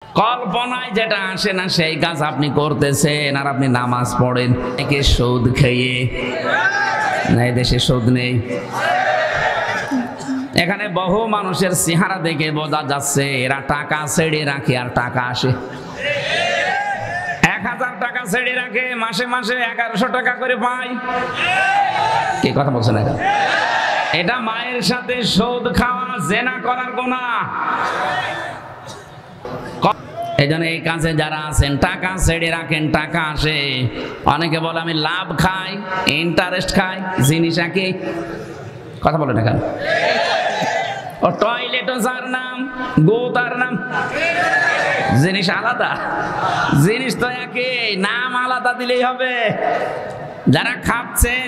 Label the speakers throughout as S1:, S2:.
S1: কল্পনায় যেটা আসে না সেই কাজ আপনি করতেছেন, আর আপনি নামাজ পড়েন একে সুদ খেয়ে। না, এই দেশে সুদ নেই। এখানে বহু মানুষের চেহারা দেখে বোঝা যাচ্ছে এরা টাকা ছেড়ে রাখে আর টাকা আসে। 1000 টাকা ছেড়ে রাখে, মাসে মাসে 1100 টাকা করে পায়। কি কথা বলছেন? এটা মায়ের সাথে সুদ খাওয়া, জেনা করার গুনাহ। এই জন্য এই কাজে যারা আছেন টাকা ছেড়ে রাখেন, টাকা আসে। অনেকে বলে আমি লাভ খাই, ইন্টারেস্ট খাই, জিনিস একই। কথা বলে না কেন? ও টয়লেটও যার নাম, গো তার নাম, জিনিস আলাদা। জিনিস তো একই, নাম আলাদা দিলেই হবে। যারা খাচ্ছেন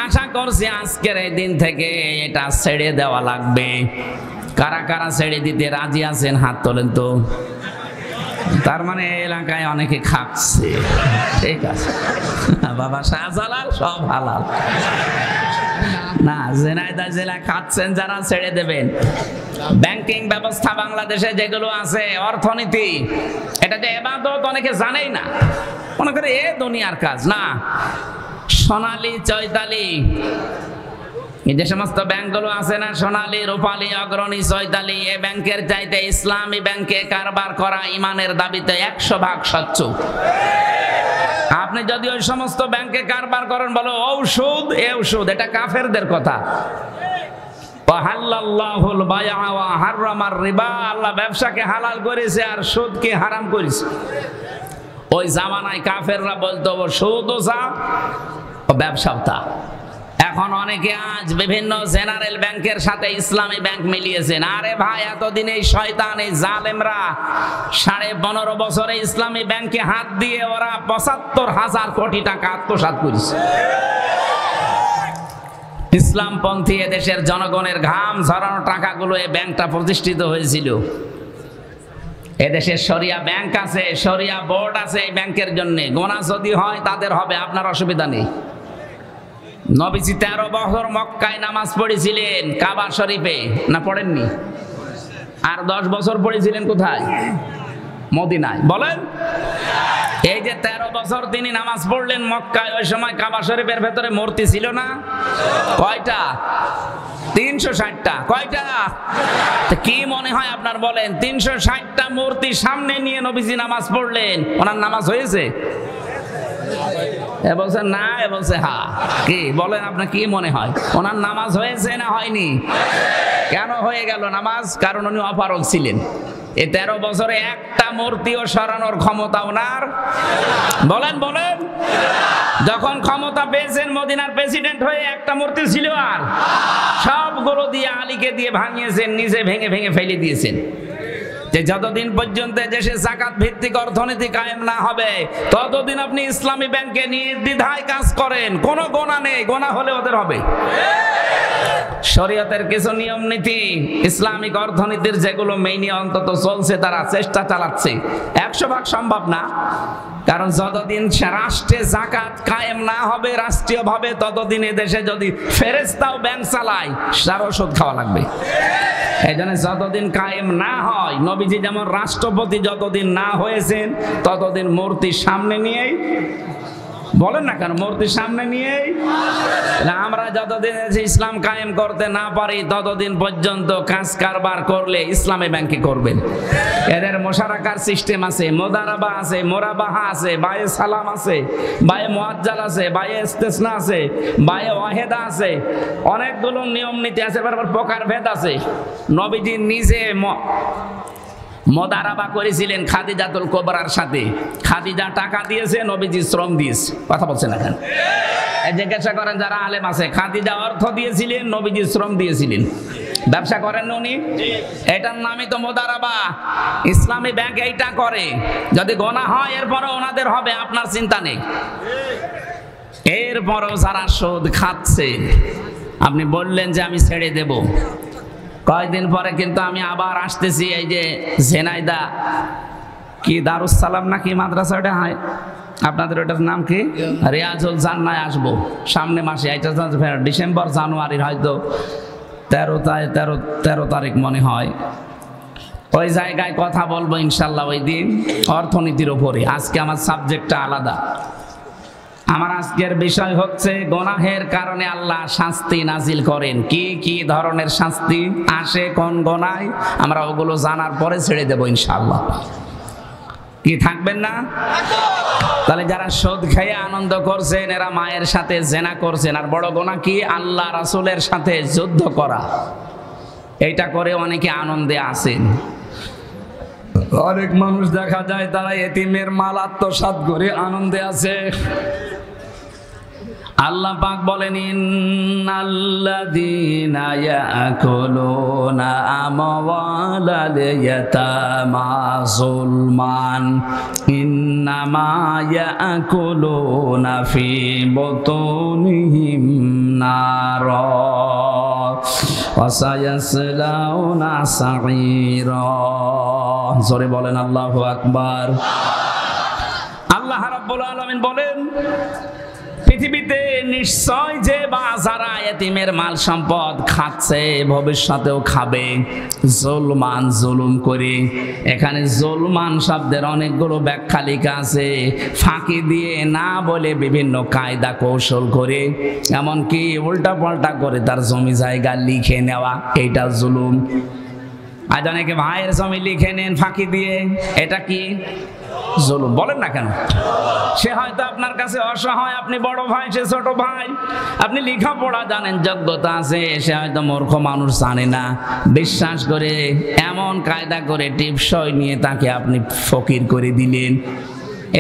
S1: আশা করছি আজকের এই দিন থেকে এটা ছেড়ে দেওয়া লাগবে। কারা কারা ছেড়ে দিতে রাজি আছেন হাত তোলেন তো। তার মানে এলাকায় অনেকে খাচ্ছে। ঠিক আছে বাবা, শাহজালাল সব হালাল না। জেনাইদা জেলা খাচ্ছেন যারা, ছেড়ে দেবেন। ব্যাংকিং ব্যবস্থা বাংলাদেশে যেগুলো আছে, অর্থনীতি, এটা যে ইবাদত অনেকে জানেই না, মনে করে এ দুনিয়ার কাজ না। সোনালী, চৈতালি, এই যে সমস্ত ব্যাংকগুলো আছে না, সোনালী, রূপালী, অগ্রণী, চৈতালি, এই ব্যাংকের চাইতে ইসলামী ব্যাংকে কারবার করা ইমানের দাবিতে 100 ভাগ স্বচ্ছ। আপনি যদি ওই সমস্ত ব্যাংকে কারবার করেন, বলো ঔষধ এ ঔষধ, এটা কাফেরদের কথা। ওয়াহাল্লাল্লাহুল বাইআ ওয়া হাররামার রিবা, আল্লাহ ব্যবসাকে হালাল করেছে আর সুদকে হারাম করেছে। ওই জামানায় কাফেররা বলতো সুদও যা ও ব্যবসাও তা। এখন অনেকে আজ বিভিন্ন জেনারেল ব্যাংকের সাথে ইসলামী ব্যাংক মিলিয়েছেন। আরে ভাই, এতদিন এই শয়তান, এই জালেমরা 15.5 বছরে ইসলামী ব্যাংকে হাত দিয়ে ওরা 75,000 কোটি টাকা আত্মসাৎ করেছে। ইসলামপন্থী এদেশের জনগণের ঘাম ঝরানো টাকাগুলো এই ব্যাংকটা প্রতিষ্ঠিত হয়েছিল। এদেশের শরিয়া ব্যাংক আছে, শরিয়া বোর্ড আছে এই ব্যাংকের জন্য। গোনা যদি হয় তাদের হবে, আপনার অসুবিধা নেই। নবীজি 13 বছর মক্কায় নামাজ পড়েছিলেন, কাবা শরীফে, না পড়েননি? আর 10 বছর পড়েছিলেন কোথায়? মদিনায়। বলেন, এই যে 13 বছর তিনি নামাজ পড়লেন মক্কায়, ওই সময় কাবা শরীফের ভেতরে মূর্তি ছিল না? কয়টা? 360টা। কয়টা? কি মনে হয় আপনার বলেন? 360টা মূর্তি সামনে নিয়ে নবীজি নামাজ পড়লেন, ওনার নামাজ হয়েছে? এ বলছে না, এ বলছে হ্যাঁ। কি বলেন, আপনার কি মনে হয় ওনার নামাজ হয়েছে না হয়নি? কেন হয়ে গেল নামাজ? কারণ উনি অপারগ ছিলেন। এই 13 বছরে একটা মূর্তিও সরানোর ক্ষমতা ওনার। বলেন বলেন, যখন ক্ষমতা পেয়েছেন মদিনার প্রেসিডেন্ট হয়ে, একটা মূর্তি ছিল? আর সবগুলো দিয়ে আলীকে দিয়ে ভাঙিয়েছেন, নিজে ভেঙে ভেঙে ফেলে দিয়েছেন। যে যতদিন পর্যন্ত দেশে যাকাত ভিত্তিক অর্থনীতি কায়েম না হবে, ততদিন আপনি ইসলামী ব্যাংকে নির্দ্বিধায় কাজ করেন, কোনো গোনা নেই। গোনা হলে ওদের হবে। শরীয়তের কিছু নিয়ম নীতি, ইসলামিক অর্থনীতির যেগুলো মেইনি অন্তত চলছে, তারা চেষ্টা চালাচ্ছে। 100 ভাগ সম্ভব না, কারণ যতদিন রাষ্ট্রে যাকাত কায়েম না হবে রাষ্ট্রীয়ভাবে, ততদিন এদেশে যদি ফেরেশতাও ব্যাংক চালায়, তারও সুদ খাওয়া লাগবে। এই জন্য যতদিন কায়েম না হয়, নবীজি যেমন রাষ্ট্রপতি যতদিন না হয়েছেন, ততদিন মূর্তির সামনে নিয়েই, বলেন না কেন, মূর্তির সামনে নিয়েই আমরা যতদিন ইসলাম কায়েম করতে না পারি, ততদিন পর্যন্ত কাজ কারবার করলে ইসলামী ব্যাংকে করবেন। এদের মোশারাকার সিস্টেম আছে, মোদারাবা আছে, মোরাবাহা আছে, বায়ে সালাম আছে, বায়ে মুআজ্জাল আছে, বায়ে ইস্তেসনা আছে, বায়ে ওয়াহেদা আছে, অনেকগুলো নিয়ম নীতি আছে, আবার প্রকার ভেদ আছে। নবীজি নিজে মোদারাবা করেছিলেন খাদিজাতুল কুবরার সাথে। খাদিজা টাকা দিয়েছে, নবীজি শ্রম দিয়েছে। কথা বলছেন এখন? জিজ্ঞাসা করেন যারা আলেম আছে, খাদিজা অর্থ দিয়েছিলেন, নবীজি শ্রম দিয়েছিলেন। ব্যবসা করেন উনি, এটার নামই তো মোদারাবা। ইসলামী ব্যাংক এইটা করে। যদি গোনা হয় এরপরে ওনাদের হবে, আপনার চিন্তা নেই। এরপরেও যারা সুদ খাচ্ছে, আপনি বললেন যে আমি ছেড়ে দেব, কয়েকদিন পরে কিন্তু আমি আবার আসতেছি। এই যে ঝেনাইদা কি দারুস সালাম নাকি মাদ্রাসা, ওটা হয় আপনাদের, ওটার নাম কি? রিয়াজুল জান্নায় আসবো সামনে মাসে। এটা ডিসেম্বর জানুয়ারির হয়তো 13 তারিখ মনে হয়। ওই জায়গায় কথা বলবো ইনশাল্লাহ ওই দিন অর্থনীতির উপরে। আজকে আমার সাবজেক্টটা আলাদা। আমার আজকের বিষয় হচ্ছে গুনাহের কারণে আল্লাহ শাস্তি নাজিল করেন। কি কি ধরনের শাস্তি আসে কোন গুনায়, আমরা ওগুলো জানার পরে ছেড়ে দেব ইনশাআল্লাহ। কি থাকবেন না? তাহলে যারা সুদ খেয়ে আনন্দ করছেন এরা মায়ের সাথে জেনা করছেন। আর বড় গুনাহ কি? আল্লাহ রাসূলের সাথে যুদ্ধ করা। এইটা করে অনেকে আনন্দে আছেন। অনেক মানুষ দেখা যায় তারা এতিমের মাল আত্মসাৎ করে আনন্দে আছে। আল্লাহ পাক বলেন, ইন্নাল্লাযীনা ইয়াকুলুনা আমওয়ালাল ইয়াতামা যুলমান ইন্নামা ইয়াকুলুনা ফি বুতুনিহিম নারা ওয়া সায়াসলাউনা সাঈরা। জোরে বলেন আল্লাহু আকবার। আল্লাহ রাব্বুল আলামিন বলেন, পৃথিবীতে নিশ্চয় যে বা যারা এতিমের মাল সম্পদ খাচ্ছে ভবিষ্যতেও খাবে জুলমান, জুলুম করে। এখানে জুলমান শব্দের অনেকগুলো ব্যাখ্যা লেখা আছে। ফাঁকি দিয়ে না বলে বিভিন্ন কায়দা কৌশল করে, এমনকি উল্টা পাল্টা করে তার জমি জায়গা লিখে নেওয়া, এইটা জুলুম। আজ অনেকে ভাইয়ের জমি লিখে নেন ফাঁকি দিয়ে, এটা কি? জুলুম। বলেন না কেন? সে হয়তো আপনার কাছে অসহায়, আপনি বড় ভাই, সে ছোট ভাই। আপনি লেখাপড়া জানেন, যোগ্যতা আছে, সে হয়তো মূর্খ মানুষ, জানে না। বিশ্বাস করে এমন কায়দা করে টিপসই নিয়ে তাকে আপনি ফকির করে দিলেন।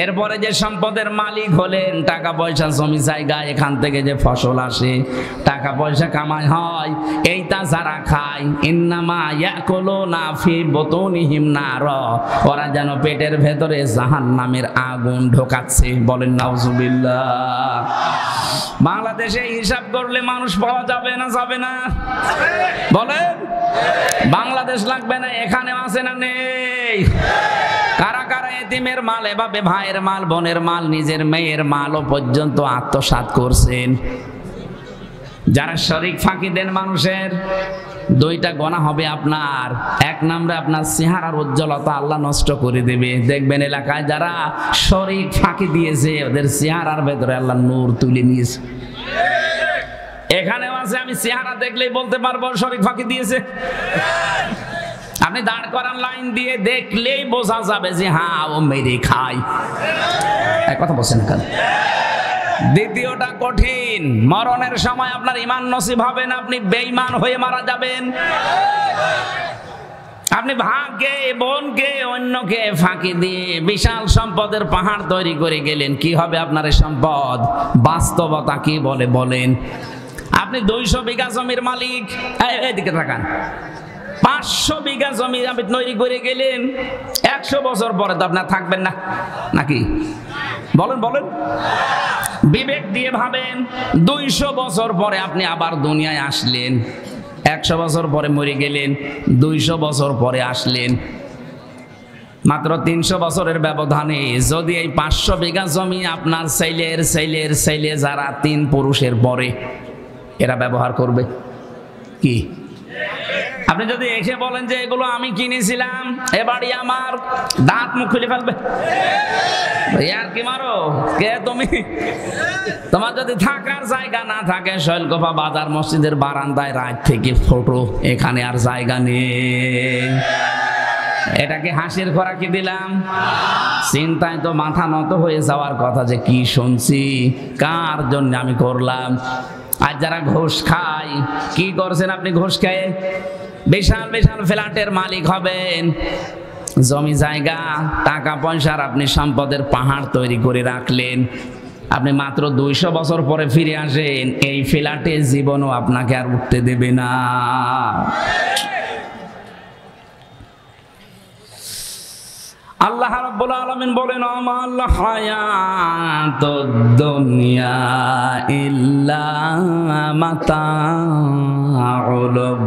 S1: এরপরে যে সম্পদের মালিক হলেন, টাকা পয়সা জমি জায়গা, এখান থেকে যে ফসল আসে, টাকা পয়সা কামাই হয়, এইটা যারা খায় ইন্নামা ইয়াকুলুনা ফি বুতুনিহিম নারা, ওরা যেন পেটের ভেতরে জাহান্নামের আগুন ঢোকাচ্ছে। বলেন নাউজুবিল্লাহ। বাংলাদেশে হিসাব করলে মানুষ পাওয়া যাবে না? যাবে না? বলেন। বাংলাদেশ লাগবে না? এখানে আছে না নেই? কারা কারা এতিমের মাল, এভাবে ভাইয়ের মাল, বোনের মাল, নিজের মেয়ের মালও পর্যন্ত আত্মসাৎ করছেন? যারা শরীক ফাঁকি দেন মানুষের, দুইটা গুনাহ হবে আপনার। এক নম্বরে আপনার চেহারার উজ্জ্বলতা আল্লাহ নষ্ট করে দেবে। দেখবেন এলাকায় যারা শরীক ফাঁকি দিয়েছে ওদের চেহারার ভেতরে আল্লাহ নূর তুলে নিয়েছে। এখানেও আছে, আমি চেহারা দেখলেই বলতে পারবো শরীক ফাঁকি দিয়েছে। আপনি দাঁড় করান লাইন দিয়ে, দেখলেই বোঝা যাবে যে হ্যাঁ ও মেরে খায়। এক কথা বলছেন কেন? দ্বিতীয়টা কঠিন, মরণের সময় আপনার ঈমান নসিব হবে না, আপনি বেঈমান হয়ে মারা যাবেন। আপনি ভাগ্যে, বোনকে, অন্যকে ফাঁকি দিয়ে বিশাল সম্পদের পাহাড় তৈরি করে গেলেন। কি হবে আপনার এই সম্পদ? বাস্তবতা কি বলে বলেন? আপনি 200 বিঘা জমির মালিক, এদিকে তাকান। 500 বিঘা জমি আপনি তৈরি করে গেলেন, 100 বছর পরে তো আপনার থাকবেন না, নাকি? বলেন বলেন। বিবেক দিয়ে ভাবেন, 200 বছর পরে আপনি আবার দুনিয়ায় আসলেন, 100 বছর পরে মরে গেলেন, 200 বছর পরে আসলেন, মাত্র 300 বছরের ব্যবধানে যদি এই 500 বিঘা জমি আপনার ছেলের ছেলের ছেলে, যারা 3 পুরুষের পরে, এরা ব্যবহার করবে কি? আপনি যদি এসে বলেন যে এগুলো আমি কিনেছিলাম, এ বাড়ি আমার, দাঁত মুখ খুলে ফেলবে। আর কি মারো কে তুমি? তোমার যদি থাকার জায়গা না থাকে, শৈলকুপা বাজার মসজিদের বারান্দায় রাত থেকে ফটো, এখানে আর জায়গা নেই। এটাকে হাসির খোরাকি দিলাম? চিন্তায় তো মাথা নত হয়ে যাওয়ার কথা যে কি শুনছি, কার জন্য আমি করলাম। আর যারা ঘুষ খায়, কি করছেন আপনি ঘুষ খেয়ে? বিশাল বিশাল ফ্ল্যাটের মালিক হবেন, জমি জায়গা, টাকা পয়সার আপনি সম্পদের পাহাড় তৈরি করে রাখলেন। আপনি মাত্র 200 বছর পরে ফিরে আসেন, এই ফ্ল্যাটে জীবনও আপনাকে আর উঠতে দেবে না। আল্লাহ রাব্বুল আলামিন বলেন, আমাল হায়াতুদ দুনিয়া ইল্লা মাতাউল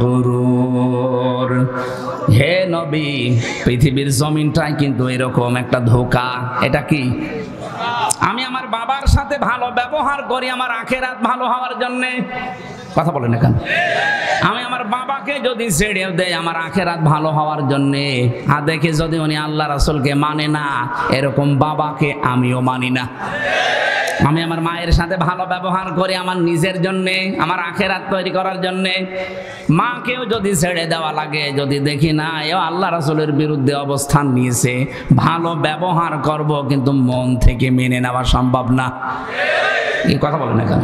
S1: গুরুর। হে নবী, পৃথিবীর জমিনটাই কিন্তু এরকম একটা ধোঁকা। এটা কি? আমি আমার বাবার সাথে ভালো ব্যবহার করি আমার আখিরাত ভালো হওয়ার জন্য। কথা বলেন না কেন? আমি আমার বাবাকে যদি ছেড়ে দেই আমার আখেরাত ভালো হওয়ার জন্যে, আর দেখে যদি উনি আল্লাহ রাসূলকে মানে না, এরকম বাবাকে আমিও মানি না। আমি আমার মায়ের সাথে ভালো ব্যবহার করি আমার নিজের জন্যে, আমার আখেরাত তৈরি করার জন্যে। মাকেও যদি ছেড়ে দেওয়া লাগে, যদি দেখি না এও আল্লাহ রাসূলের বিরুদ্ধে অবস্থান নিয়েছে, ভালো ব্যবহার করব, কিন্তু মন থেকে মেনে নেওয়া সম্ভব না। এই কথা বলেন না কেন?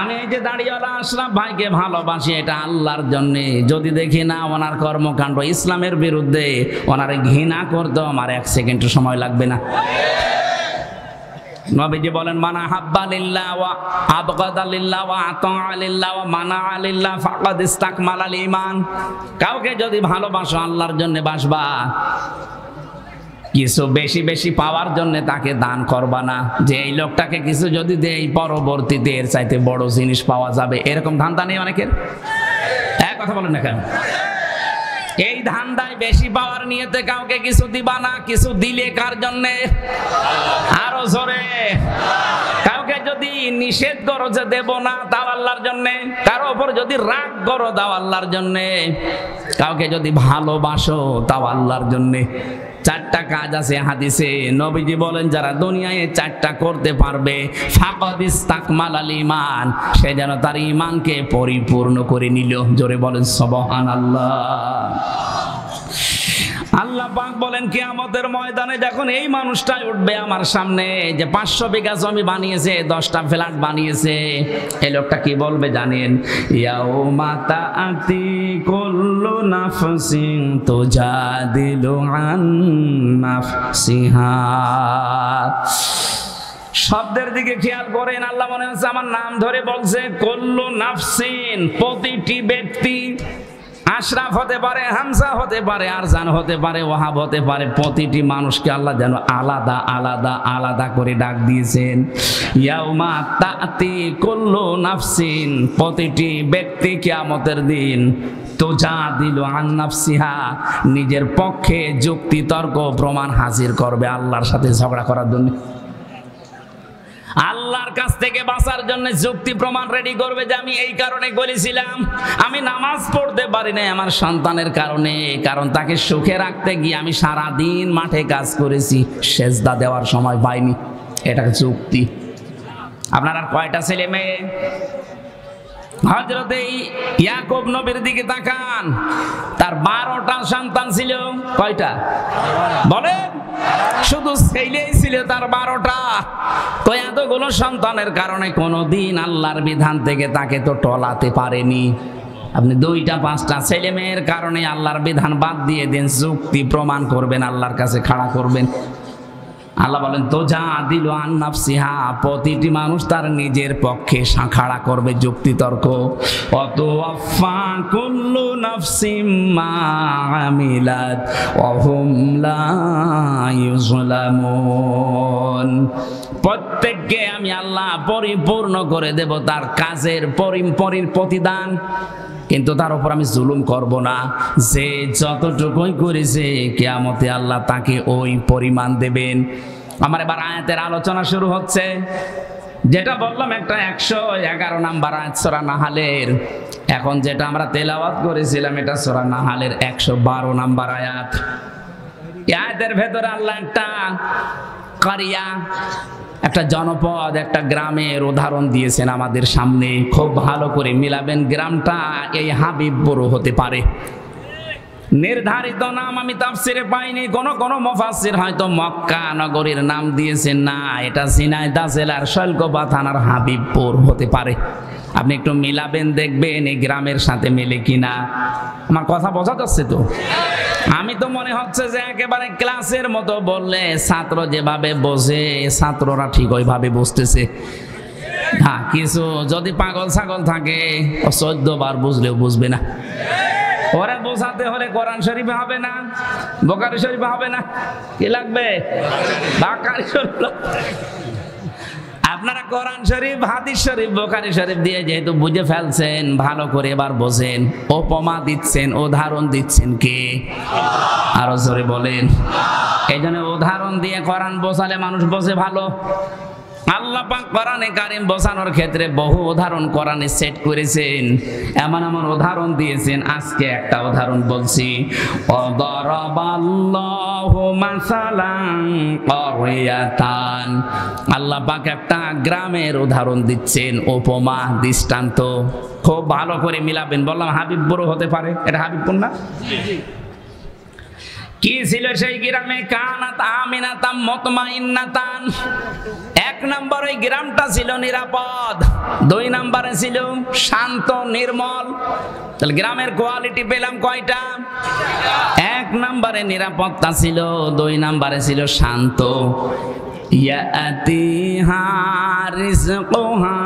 S1: আমি এই যে দাঁড়িয়েওয়ালা আশরাফ ভাইকে ভালোবাসি, এটা আল্লাহর জন্যে। যদি দেখি না ওনার কর্মকাণ্ড ইসলামের বিরুদ্ধে, ওনার ঘৃণা করতে আমার 1 সেকেন্ড সময় লাগবে না। নবীজি বলেন, মানা হাব্বা লিল্লাহ ওয়া আবগাদা লিল্লাহ ওয়া আতা লিল্লাহ ওয়া মানা লিল্লাহ ফাকাদ ইসতাকমালাল ঈমান। কাউকে যদি ভালোবাসো আল্লাহর জন্য বাসবা, কিছু বেশি বেশি পাওয়ার জন্য তাকে দান করবা না, যে এই লোকটাকে কিছু যদি দেই পরবর্তীতে এর চাইতে বড় জিনিস পাওয়া যাবে, এরকম ধান্দা নেই অনেকের। এক কথা বলেন না কেন? এই ধান্দায় বেশি পাওয়ার নিয়েতে কাউকে কিছু দিবা না। কিছু দিলে কার জন্যে? আরো জোরে। কাউকে যদি নিষেধ করো যে দেব না, তাও আল্লাহর জন্যে। কারো উপর যদি রাগ করো, তাও আল্লাহর জন্যে। কাউকে যদি ভালোবাসো, তাও আল্লাহর জন্যে। 4টা কাজ আছে হাদিসে। নবীজি বলেন, যারা দুনিয়ায় 4টা করতে পারবে, ফাকাদ ইসতাকমালাল ঈমান, সে যেন তার ঈমানকে পরিপূর্ণ করে নিল। জোরে বলেন সুবহানাল্লাহ। আল্লাহ পাক বলেন, কিয়ামতের ময়দানে যখন এই মানুষটাই উঠবে আমার সামনে, যে 500 বিঘা জমি বানিয়েছে, 10টা ফ্ল্যাট বানিয়েছে, এই লোকটা কি বলবে জানেন? ইয়াউমা তাআতি কুল্লু নাফসিন তুজাদিলু আন নাফসিহা। শব্দের দিকে খেয়াল করেন। আল্লাহ মনে হচ্ছে আমার নাম ধরে বলছে, কুল্লু নাফসিন, প্রতিটি ব্যক্তি। আশরাফ হতে পারে, হামজা হতে পারে, আরজান হতে পারে, ওয়াহাব হতে পারে, প্রতিটি মানুষকে আল্লাহ যেন আলাদা আলাদা আলাদা করে ডাক দিয়েছেন। ইয়াউমা তাআতি কুল্লু নাফসিন, প্রতিটি ব্যক্তি কিয়ামতের দিন তুজাদিলু আন নাফসিহা, নিজের পক্ষে যুক্তি তর্ক প্রমাণ হাজির করবে আল্লাহর সাথে ঝগড়া করার জন্য। আল্লাহর কাছ থেকে বাঁচার জন্য যুক্তি প্রমাণ রেডি করবে, যে আমি এই কারণে বলেছিলাম, আমি নামাজ পড়তে পারি না আমার সন্তানের কারণে, কারণ তাকে সুখে রাখতে গিয়ে আমি সারা দিন মাঠে কাজ করেছি, সেজদা দেওয়ার সময় পাইনি। এটা যুক্তি। আপনার আর কয়টা ছেলে মেয়ে? হযরত ইয়াকুব নবীর দিকে তাকান, তার 12টা সন্তান ছিল। কয়টা বলেন? শুধু ছেলেই ছিল তার 12টা। তো এতগুলো সন্তানের কারণে কোনোদিন আল্লাহর বিধান থেকে তাকে তো টলাতে পারেনি। আপনি 2টা 5টা ছেলে মেয়ের কারণে আল্লাহর বিধান বাদ দিয়ে দিন, যুক্তি প্রমাণ করবেন, আল্লাহর কাছে খাড়া করবেন। আল্লাহ বলেন, তুজাদিলু আন নাফসিহা, প্রতিটি মানুষ তার নিজের পক্ষে খাড়া করবে যুক্তি তর্ক। ওয়াতুওয়াফা কুল্লু নাফসিম মা আমিলাত ওয়া হুম লা ইউযলামুন। প্রত্যেককে আমি আল্লাহ পরিপূর্ণ করে দেব তার কাজের প্রতিদান, কিন্তু তার উপর আমি জুলুম করব না। যে যতটুকুই করেছে কিয়ামতে আল্লাহ তাকে ওই পরিমাণ দেবেন। আমার এবার আয়াতের আলোচনা শুরু হচ্ছে। যেটা বললাম একটা 111 নাম্বার আয়াত সূরা নাহালের। এখন যেটা আমরা তেলাওয়াত করেছিলাম এটা সূরা নাহালের 112 নাম্বার আয়াত। এই আয়াতের ভেতরে আল্লাহ একটা কারিয়া, একটা জনপদ, একটা গ্রামের উদাহরণ দিয়েছেন আমাদের সামনে। খুব ভালো করে মিলাবেন। গ্রামটা এই হাবিবপুর হতে পারে। নির্ধারিত নাম আমি তাফসিরে পাইনি। কোন মুফাসসির হয়তো মক্কা নগরীর নাম দিয়েছেন, না, এটা ঝিনাইদহ জেলার শৈলকুপা থানার হাবিবপুর হতে পারে। আপনি একটু মিলাবেন, দেখবেন এই গ্রামের সাথে মেলে কিনা। আমার কথা বোঝা যাচ্ছে তো? আমি তো মনে হচ্ছে যে একেবারে ক্লাসের মতো বললে ছাত্র যেভাবে বোঝে, ছাত্ররা ঠিক ওইভাবে বুঝতেছে। হ্যাঁ, কিছু যদি পাগল ছাগল থাকে 14 বার বুঝলেও বুঝবে না। ওরা বোঝাতে হলে কোরআন শরীফে হবে না, বুখারী শরীফে হবে না, কি লাগবে? বুখারী শরীফ। আপনারা কোরআন শরীফ, হাদিস শরীফ, বুখারী শরীফ দিয়ে যেহেতু বুঝে ফেলছেন, ভালো করে এবার বোঝেন। উপমা দিচ্ছেন, উদাহরণ দিচ্ছেন কে? আরো জোরে বলেন। এই জন্য উদাহরণ দিয়ে কোরআন বোঝালে মানুষ বোঝে ভালো। আল্লাহ পাক কোরআনে কারীম বোঝানোর ক্ষেত্রে বহু উদাহরণ কোরআনে সেট করেছেন, এমন এমন উদাহরণ দিয়েছেন। আজকে একটা উদাহরণ বলছি। ওয়াদারাবাল্লাহু মাসালান ক্বরিয়াতান, আল্লাহ পাক একটা গ্রামের উদাহরণ দিচ্ছেন, উপমা দৃষ্টান্ত। খুব ভালো করে মিলাবেন। বললাম হাবিবপুর হতে পারে, এটা হাবিবপুর না? কি ছিল সেই গ্রামে? কানাত আমিনাতাম মুতমাইন্নাতান। এক নম্বর ওই গ্রামটা ছিল নিরাপদ, দুই নম্বরে ছিল শান্ত নির্মল। তাহলে গ্রামের কোয়ালিটি পেলাম কয়টা? এক নম্বরে নিরাপত্তা ছিল, দুই নম্বরে ছিল শান্ত। ইয়াতিহা রিজকুহা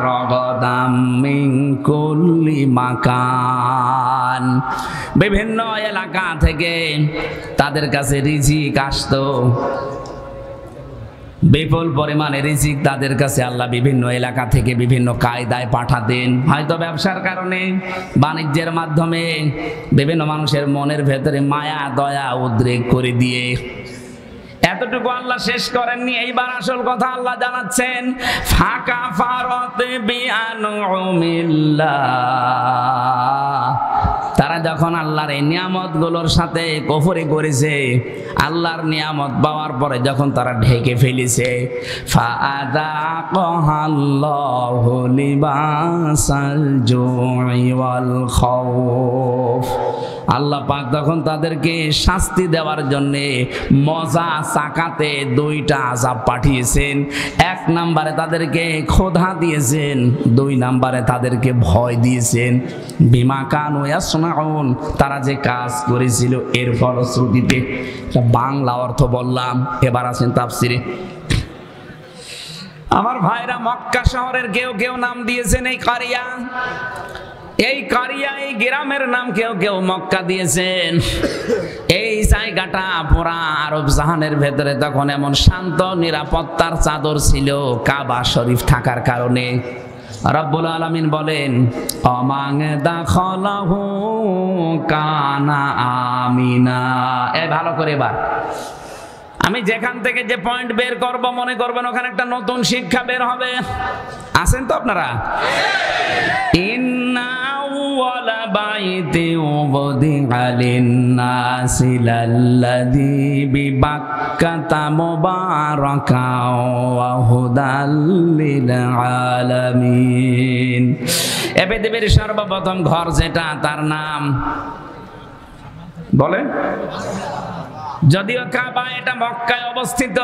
S1: রাগাদাম মিন কুল্লি মাকান, বিভিন্ন এলাকা থেকে তাদের কাছে রিজিক আসতো, বিপুল পরিমাণে রিজিক তাদের কাছে আল্লাহ বিভিন্ন এলাকা থেকে বিভিন্ন কায়দায় পাঠাতেন। হয়তো ব্যবসার কারণে, বাণিজ্যের মাধ্যমে বিভিন্ন মানুষের মনের ভেতরে মায়া দয়া উদ্রেক করে দিয়ে। এতটুকু আল্লাহ শেষ করেননি, এইবার আসল কথা আল্লাহ জানাচ্ছেন। ফাকা ফারাত বিআনউমিল্লাহ, তারা যখন আল্লাহর এই নিয়ামতগুলোর সাথে কুফরি করেছে, আল্লাহর নিয়ামত পাওয়ার পরে যখন তারা ঢেকে ফেলেছে, ফাআযাকাহাল্লাহু লিবাসাল জুই ওয়াল খাউফ, আল্লাহ পাক তখন তাদেরকে শাস্তি দেওয়ার জন্যে মজা চাকাতে দুইটা আযাব পাঠিয়েছেন। এক নম্বরে তাদেরকে ক্ষুধা দিয়েছেন, দুই নম্বরে তাদেরকে ভয় দিয়েছেন। বিমা কানু ইয়াসনাউন, তারা যে কাজ করেছিল এর ফলশ্রুতিতে। বাংলা অর্থ বললাম, এবার আছেন তাফসিরে। আমার ভাইরা, মক্কা শহরের কেউ কেউ নাম দিয়েছেন এই কারিয়া। এই কারিয়া, এই গ্রামের নাম কেউ কেউ মক্কা দিয়েছেন। এই জায়গাটা পুরা আরব জাহানের ভেতরে তখন এমন শান্ত নিরাপত্তার চাদর ছিল কাবা শরীফ থাকার কারণে। রব্বুল আলামিন বলেন, অমাং দাখালাহু কানা আমিনা। এই ভালো করে এবার আমি যেখান থেকে যে পয়েন্ট বের করব, মনে করবেন ওখানে একটা নতুন শিক্ষা বের হবে। আছেন তো আপনারা? ইন্না আউওয়ালা বাইতি উবদিআ লিন-নাসি লাল্লাযী বিবাক্কাতা মুবারাকাও ওয়া হুদাল লিল আলামিন। এ পৃথিবীর সর্বপ্রথম ঘর যেটা, তার নাম বলে, যদিও কাবা এটা মক্কায় অবস্থিত।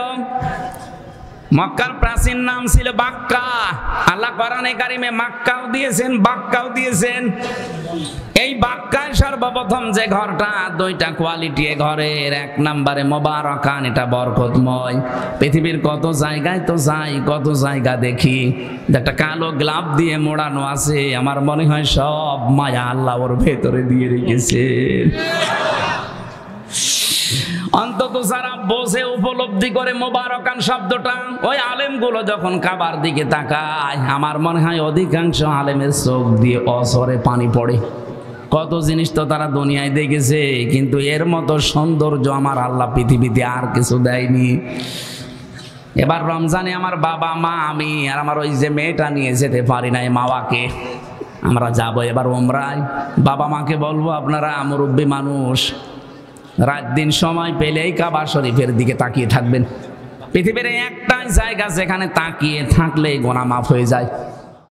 S1: মক্কার প্রাচীন নাম ছিল বাক্কা। আল্লাহ কোরআনে কারিমে মাক্কাও দিয়েছেন, বাক্কাও দিয়েছেন। এই বাক্কায় সর্বপ্রথম যে ঘরটা, দুইটা কোয়ালিটি এ ঘরের। এক নম্বরে মুবারাকান, এটা বরকতময়। পৃথিবীর কত জায়গায় তো যাই, কত জায়গা দেখি একটা কালো গ্লাভ দিয়ে মোড়ানো আছে, আমার মনে হয় সব মায়া আল্লাহ ওর ভেতরে দিয়ে রেখেছে। অন্তত যারা বোঝে, উপলব্ধি করে মুবারাকান শব্দটা, ওই আলেমগুলো যখন কাবার দিকে তাকায়, আমার মনে হয় অধিকাংশ আলেমের চোখ দিয়ে অঝরে পানি পড়ে। কত জিনিস তো তারা দুনিয়ায় দেখেছে, কিন্তু এর মতো সৌন্দর্য আমার আল্লাহ পৃথিবীতে আর কিছু দেয়নি। এবার রমজানে আমার বাবা মা, আমি আর আমার ওই যে মেয়েটা নিয়ে যেতে পারি নাই মাওয়াকে, আমরা যাব এবার উমরায়। বাবা মাকে বলবো, আপনারা মুরব্বী মানুষ, রাত দিন সময় পেলেই কাবা শরীফের দিকে তাকিয়ে থাকবেন। পৃথিবীর একটাই জায়গা যেখানে তাকিয়ে থাকলেই গুনাহ মাফ হয়ে যায়।